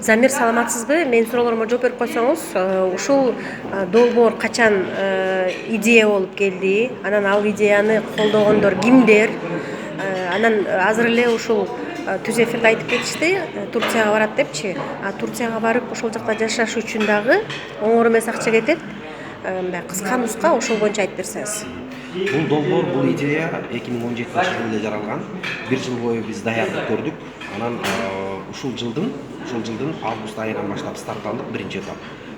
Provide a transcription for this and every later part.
Замир, саламатсызбы? Мен суроолорума жооп берип койсоңуз, ушул долбоор качан идея болуп келди? Анан ал идеяны колдогондор кимдер? Анан азыр эле ушул түз эфирде айтып кетишти, Турцияга барат депчи. Турцияга барып ошол жакта жашаш үчүн дагы оңор эмес акча кетет. Мындай кыска нуска ошол боюнча айтып берсеңиз. Бул долбоор, бул идея 2017 жылы жаралган. Бир жыл бою биз даярдык көрдүк. Анан ушул жылдын август айынан баштап стартталдык биринчи этап.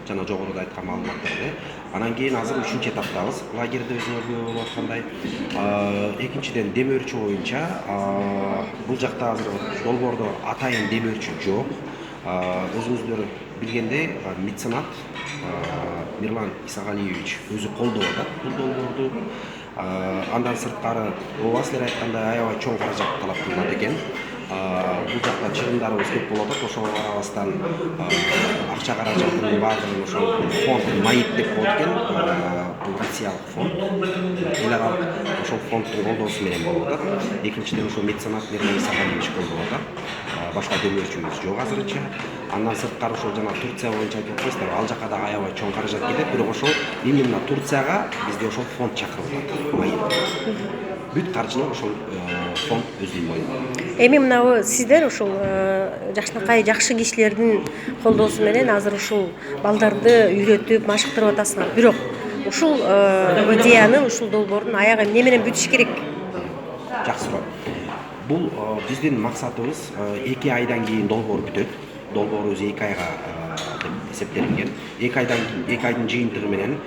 Жана жогоруда айткан маалыматтарды. Анан кийин азыр 3-чү этаптабыз. Лагерде өзүңөр көрүп аткандай. Экинчиден дем өрчү боюнча бул жакта азыр долбоордо атайын дем өрчү жок. Өзүңүздөр билгендей, меценат Мирлан Исагалиевич өзү колдоп атат бул долбоорду. Андан сырткары ооба силер айткандай аябай чоң каражат талап кылынат экен. Бул жакта чыгымдарыбыз көп болуп атат. Ошого карабастан акча каражатынын баардыгын ошол фонд МАИП деп коет экен. Бул Россиялык фонд. Эл аралык ошол фонддун колдоосу менен болуп атат. Экинчиден ошол меценат Мирлан Исагалиевич колдоп атат. Башка демөөрчүбүз жок азырынча. Андан сырткары ошол жана Турция боюнча айтып койсуздар, ал жака да аябай чоң каражат кетет, бирок ошол именно Турцияга бизде ошол фонд чакырылат. МАИП. Бүт каржыны ошол фонд өзүнүн мойнунда. Эми мынабы сиздер ушул жакшынакай жакшы кишилердин колдоосу менен азыр ушул балдарды үйрөтүп, машыктырып атасыңар. Бирок ушул идеяны, ушул долбоордун аягы эмне менен бүтүш керек? Жакшы суроо. Бул биздин максатыбыз 2 айдан кийин долбоор бүтөт. Долбоор өзү 2 айга деп эсептелинген. 2 айдын жыйынтыгы менен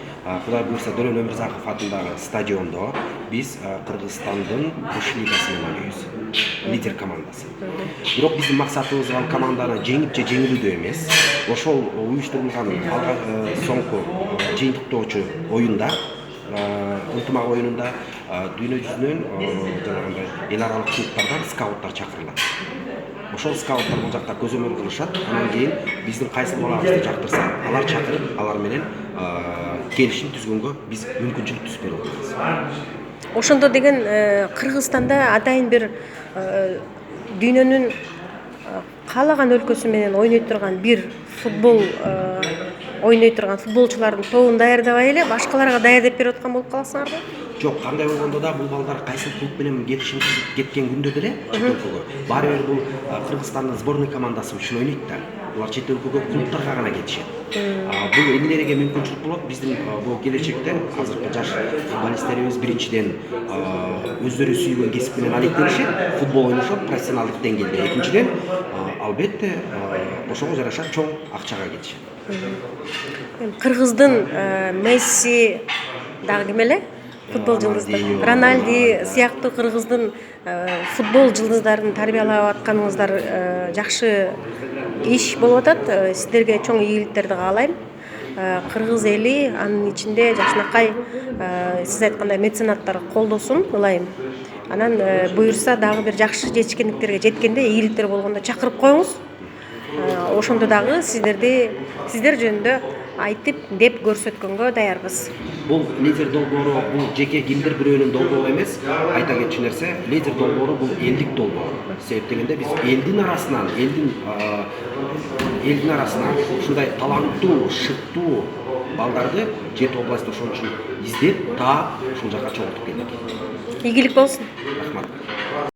Кудай буйрса Дөлөн Өмүрзаков атындагы стадиондо биз Кыргызстандын Буш лигасы менен ойнойбуз. Лидер командасы. Бирок биздин максатыбыз ал команданы жеңип же жеңилүүдө эмес. Ошол уюштурулган соңку жыйынтыктоочу оюнда, ынтымак оюнунда дүйнө жүзүнөн жанагындай эл аралык клубтардан скауттар чакырылат. Ошол скауттар бул жакта көзөмөл кылышат. Андан кийин биздин кайсы балабызды жактырса, алар чакырып, алар менен келишим түзгөнгө биз мүмкүнчүлүк түзүп берип атабыз. Ошондо деген Кыргызстанда атайын бир дүйнөнүн каалаган өлкөсү менен ойной турган бир футбол ойной турган футболчулардын тобун даярдабай эле башкаларга даярдап берип аткан болуп каласыңарбы? Жок, кандай болгондо да бул балдар кайсы клуб менен келишим түзүп кеткен күндө деле чет өлкөгө баары бир бул Кыргызстандын сборный командасы үчүн ойнойт да. Булар чет өлкөгө клубтарга гана кетишет. Бул эмнелерге мүмкүнчүлүк болот? Биздин бул келечекте азыркы жаш футболисттерибиз биринчиден өздөрү сүйгөн кесип менен алектенишет, футбол ойношот профессионалдык деңгээлде. Экинчиден, албетте, ошого жараша чоң акчага кетишет. Кыргыздын Месси дагы ким эле? Футбол жылдызы Роналди сыяктуу кыргыздын футбол жылдыздарын тарбиялап атканыңыздар жакшы иш болуп атат. Сиздерге чоң ийгиликтерди каалайм. Кыргыз эли, анын ичинде жакшынакай сиз айткандай меценаттар колдосун ылайым. Анан буюрса дагы бир жакшы жетишкендиктерге жеткенде, ийгиликтер болгондо чакырып коюңуз. Ошондо дагы сиздер жөнүндө айтып деп көрсөткөнгө даярбыз. Бул лидер долбоору бул жеке кимдир бирөөнүн долбоору эмес. Айта кетчү нерсе, лидер долбоору бул элдик долбоор. Себеп дегенде биз элдин арасынан ушундай таланттуу, шыктуу балдарды жети область ошон үчүн издеп, таап ушул жака чогултуп келдик. Ийгилик болсун. Рахмат.